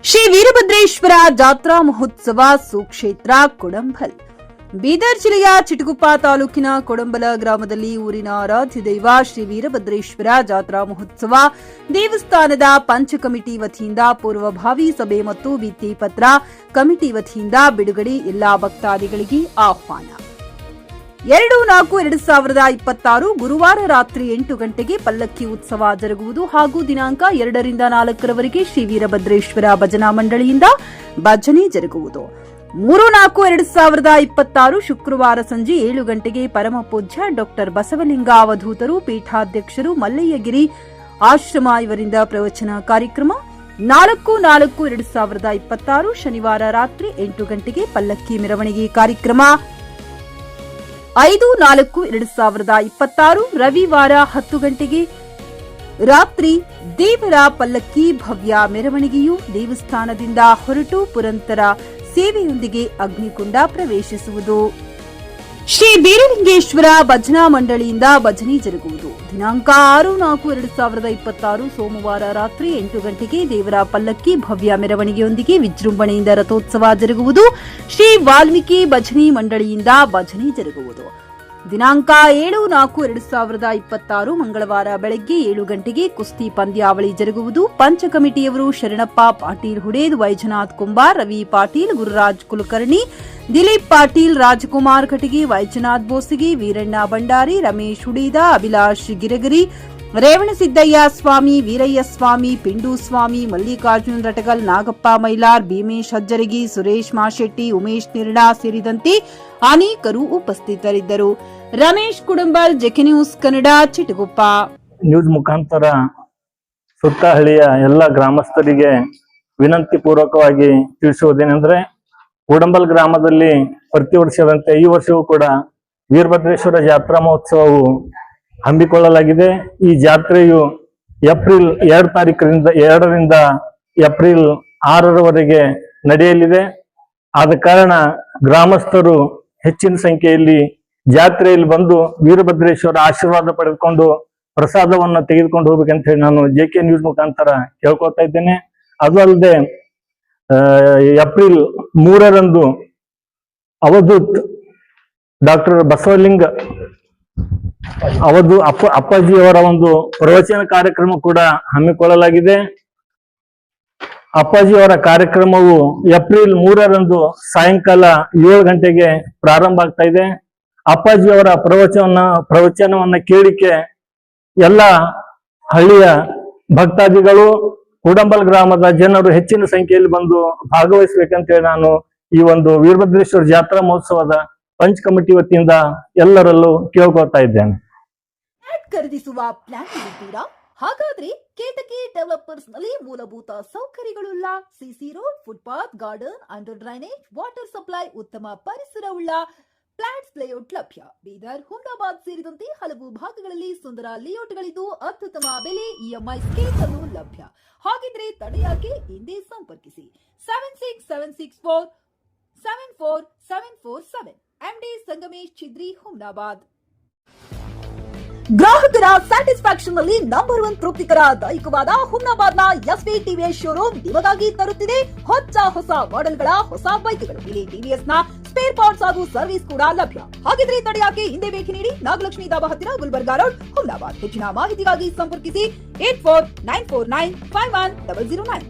ಶ್ರೀ ವೀರಭದ್ರೇಶ್ವರ ಜಾತ್ರಾ ಮಹೋತ್ಸವ ಸುಕ್ಷೇತ್ರ ಕೊಡಂಬಲ್. ಬೀದರ್ ಜಿಲ್ಲೆಯ ಚಿಟಗುಪ್ಪ ತಾಲೂಕಿನ ಕೊಡಂಬಲ ಗ್ರಾಮದಲ್ಲಿ ಊರಿನ ಆರಾಧ್ಯ ದೈವ ಶ್ರೀ ವೀರಭದ್ರೇಶ್ವರ ಜಾತ್ರಾ ಮಹೋತ್ಸವ ದೇವಸ್ಥಾನದ ಪಂಚ ಕಮಿಟಿ ವತಿಯಿಂದ ಪೂರ್ವಭಾವಿ ಸಭೆ ಮತ್ತು ಭಿತ್ತಿ ಪತ್ರ ಕಮಿಟಿ ವತಿಯಿಂದ ಬಿಡುಗಡೆ. ಎಲ್ಲಾ ಭಕ್ತಾದಿಗಳಿಗೆ ಆಹ್ವಾನ. 2-4-2026 ಗುರುವಾರ ರಾತ್ರಿ 8 ಗಂಟೆಗೆ ಪಲ್ಲಕ್ಕಿ ಉತ್ಸವ ಜರುಗುವುದು ಹಾಗೂ ದಿನಾಂಕ 2 ರಿಂದ 4ರವರೆಗೆ ಶ್ರೀ ವೀರಭದ್ರೇಶ್ವರ ಭಜನಾ ಮಂಡಳಿಯಿಂದ ಭಜನೆ ಜರುಗುವುದು. 3-4-2026 ಶುಕ್ರವಾರ ಸಂಜೆ 7 ಗಂಟೆಗೆ ಪರಮ ಪೂಜ್ಯ ಡಾ ಬಸವಲಿಂಗ ಅವಧೂತರು ಪೀಠಾಧ್ಯಕ್ಷರು ಮಲ್ಲಯ್ಯಗಿರಿ ಆಶ್ರಮ ಇವರಿಂದ ಪ್ರವಚನ ಕಾರ್ಯಕ್ರಮ. 4-4-2026 ಶನಿವಾರ ರಾತ್ರಿ 8 ಗಂಟೆಗೆ ಪಲ್ಲಕ್ಕಿ ಮೆರವಣಿಗೆ ಕಾರ್ಯಕ್ರಮ. 5-4-2026 ರವಿವಾರ 10 ಗಂಟೆಗೆ ರಾತ್ರಿ ದೇವರ ಪಲ್ಲಕ್ಕಿ ಭವ್ಯ ಮೆರವಣಿಗೆಯು ದೇವಸ್ಥಾನದಿಂದ ಹೊರಟು ಪುರಂತರ ಸೇವೆಯೊಂದಿಗೆ ಅಗ್ನಿಕುಂಡ ಪ್ರವೇಶಿಸುವುದು. ಶ್ರೀ ಬೀರಲಿಂಗೇಶ್ವರ ಭಜನಾ ಮಂಡಳಿಯಿಂದ ಭಜನೆ ಜರುಗುವುದು. ದಿನಾಂಕ 6-4-2026 ಸೋಮವಾರ ರಾತ್ರಿ 8 ಗಂಟೆಗೆ ದೇವರ ಪಲ್ಲಕ್ಕಿ ಭವ್ಯ ಮೆರವಣಿಗೆಯೊಂದಿಗೆ ವಿಜೃಂಭಣೆಯಿಂದ ರಥೋತ್ಸವ ಜರುಗುವುದು. ಶ್ರೀ ವಾಲ್ಮೀಕಿ ಭಜನಿ ಮಂಡಳಿಯಿಂದ ಭಜನೆ ಜರುಗುವುದು. ದಿನಾಂಕ 7-4-2026 ಮಂಗಳವಾರ ಬೆಳಗ್ಗೆ 7 ಗಂಟೆಗೆ ಕುಸ್ತಿ ಪಂದ್ಯಾವಳಿ ಜರುಗುವುದು. ಪಂಚ ಕಮಿಟಿಯವರು ಶರಣಪ್ಪ ಪಾಟೀಲ್ ಹುಡೇದ್, ವೈಜನಾಥ್ ಕುಂಬಾರ್, ರವಿ ಪಾಟೀಲ್, ಗುರುರಾಜ್ ಕುಲಕರ್ಣಿ, ದಿಲೀಪ್ ಪಾಟೀಲ್, ರಾಜಕುಮಾರ್ ಕಟಗಿ, ವೈಜನಾಥ್ ಬೋಸಿಗಿ, ವೀರಣ್ಣ ಭಂಡಾರಿ, ರಮೇಶ್ ಹುಡೀದ, ಅಭಿಲಾಷ್ ಗಿರಗಿರಿ, ರೇವಣಸಿದ್ದಯ್ಯ ಸ್ವಾಮಿ, ವೀರಯ್ಯ ಸ್ವಾಮಿ, ಪಿಂಡು ಸ್ವಾಮಿ, ಮಲ್ಲಿಕಾರ್ಜುನ್ ರಟಗಲ್, ನಾಗಪ್ಪ ಮೈಲಾರ್, ಭೀಮೇಶ್ ಹಜ್ಜರಗಿ, ಸುರೇಶ್ ಮಾಶೆಟ್ಟಿ, ಉಮೇಶ್ ನಿರ್ಣಾ ಸೇರಿದಂತೆ ಅನೇಕರು ಉಪಸ್ಥಿತರಿದ್ದರು. Ramesh Kudambal, JK news Kannada, Chitaguppa. News ಮುಖಾಂತರ ಸುತ್ತಹಳ್ಳಿಯ ಎಲ್ಲ ಗ್ರಾಮಸ್ಥರಿಗೆ ವಿನಂತಿ ಪೂರ್ವಕವಾಗಿ ತಿಳಿಸುವುದೇನೆಂದ್ರೆ, ಕುಡಂಬಲ್ ಗ್ರಾಮದಲ್ಲಿ ಪ್ರತಿ ವರ್ಷದಂತೆ ಈ ವರ್ಷವೂ ಕೂಡ ವೀರಭದ್ರೇಶ್ವರ ಜಾತ್ರಾ ಮಹೋತ್ಸವವು ಹಮ್ಮಿಕೊಳ್ಳಲಾಗಿದೆ. ಈ ಜಾತ್ರೆಯು ಏಪ್ರಿಲ್ 2 ರಿಂದ ಏಪ್ರಿಲ್ 6ರವರೆಗೆ ನಡೆಯಲಿದೆ. ಆದ ಕಾರಣ ಗ್ರಾಮಸ್ಥರು ಹೆಚ್ಚಿನ ಸಂಖ್ಯೆಯಲ್ಲಿ ಜಾತ್ರೆಯಲ್ಲಿ ಬಂದು ವೀರಭದ್ರೇಶ್ವರ ಆಶೀರ್ವಾದ ಪಡೆದುಕೊಂಡು ಪ್ರಸಾದವನ್ನು ತೆಗೆದುಕೊಂಡು ಹೋಗ್ಬೇಕಂತ ಹೇಳಿ ನಾನು ಜೆಕೆ ನ್ಯೂಸ್ ಮುಖಾಂತರ ಕೇಳ್ಕೊತಾ ಇದ್ದೇನೆ. ಅದು ಅಲ್ಲದೆ ಏಪ್ರಿಲ್ 3ರಂದು ಅವಧೂತ್ ಡಾಕ್ಟರ್ ಬಸವಲಿಂಗ ಅಪ್ಪಾಜಿಯವರ ಒಂದು ಪ್ರವಚನ ಕಾರ್ಯಕ್ರಮ ಕೂಡ ಹಮ್ಮಿಕೊಳ್ಳಲಾಗಿದೆ. ಅಪ್ಪಾಜಿಯವರ ಕಾರ್ಯಕ್ರಮವು ಏಪ್ರಿಲ್ 3ರಂದು ಸಾಯಂಕಾಲ 7 ಗಂಟೆಗೆ ಪ್ರಾರಂಭ ಆಗ್ತಾ ಇದೆ. ಅಪ್ಪಾಜಿಯವರ ಪ್ರವಚನವನ್ನ ಕೇಳಿಕೆ ಎಲ್ಲ ಹಳ್ಳಿಯ ಭಕ್ತಾದಿಗಳು, ಕುಡಂಬಲ್ ಗ್ರಾಮದ ಜನರು ಹೆಚ್ಚಿನ ಸಂಖ್ಯೆಯಲ್ಲಿ ಬಂದು ಭಾಗವಹಿಸಬೇಕಂತೇಳಿ ನಾನು ಈ ಒಂದು ವೀರಭದ್ರೇಶ್ವರ ಜಾತ್ರಾ ಮಹೋತ್ಸವದ ಪಂಚ್ ಕಮಿಟಿ ವತಿಯಿಂದ ಎಲ್ಲರಲ್ಲೂ ಕೇಳ್ಕೊಳ್ತಾ ಇದ್ದೇನೆ. ಖರೀದಿಸುವ ಪ್ಲಾನ್ ಇದ್ದೀರಾ? ಹಾಗಾದ್ರೆ ಕೇತಕಿ ಡೆವಲಪರ್ಸ್ ನಲ್ಲಿ ಮೂಲಭೂತ ಸೌಕರ್ಯಗಳುಳ್ಳ CC road, footpath, garden, under drainage, water supply, ಉತ್ತಮ ಪರಿಸರವುಳ್ಳ ಫ್ಲಾಟ್ಸ್ ಲೇಔಟ್ ಲಭ್ಯ. ಬೀದರ್, ಹುಮ್ನಾಬಾದ್ ಸೇರಿದಂತೆ ಹಲವು ಭಾಗಗಳಲ್ಲಿ ಸುಂದರ ಲೇಔಟ್ಗಳಿದ್ದು ಅತ್ಯುತ್ತಮ ಬೆಲೆ, ಇಎಂಐ ಸ್ಕೀಮ್ ಅನ್ನು ಲಭ್ಯ. ಹಾಗಿದ್ರೆ ತಡೆಯಾಕೆ? ಹಿಂದೆ ಸಂಪರ್ಕಿಸಿ 7676474747 MD ಸಂಗಮೇಶ್ ಚಿದ್ರಿ, ಹುಮ್ನಾಬಾದ್. ಗ್ರಾಹಕರ ಸ್ಯಾಟಿಸ್ಫ್ಯಾಕ್ಷನ್ ನಲ್ಲಿ ನಂಬರ್ 1 ತೃಪ್ತಿಕರ ದಾಯಕವಾದ ಹುಮ್ನಾಬಾದ್ನ ಎಸ್ವಿ ಟಿವಿಎಸ್ ಶೋರೂಮ್ ನಿಮಗಾಗಿ ತರುತ್ತಿದೆ ಹೊಸ ಮಾಡೆಲ್ಗಳ ಹೊಸ ಬೈಕ್ಗಳು. ಇಲ್ಲಿ ಟಿವಿಎಸ್ ನ ಸ್ಪೇರ್ ಪಾರ್ಟ್ಸ್ ಹಾಗೂ ಸರ್ವಿಸ್ ಕೂಡ ಲಭ್ಯ. ಹಾಗಿದ್ರೆ ತಡೆಯಾಕೆ? ಹಿಂದೆ ಭೇಟಿ ನೀಡಿ. ನಾಗಲಕ್ಷ್ಮಿ ದಾಬಾ ಹತ್ತಿರ, ಗುಲ್ಬರ್ಗಾ ರೋಡ್, ಹುಮ್ನಾಬಾದ್. ಹೆಚ್ಚಿನ ಮಾಹಿತಿಗಾಗಿ ಸಂಪರ್ಕಿಸಿ 8494951009.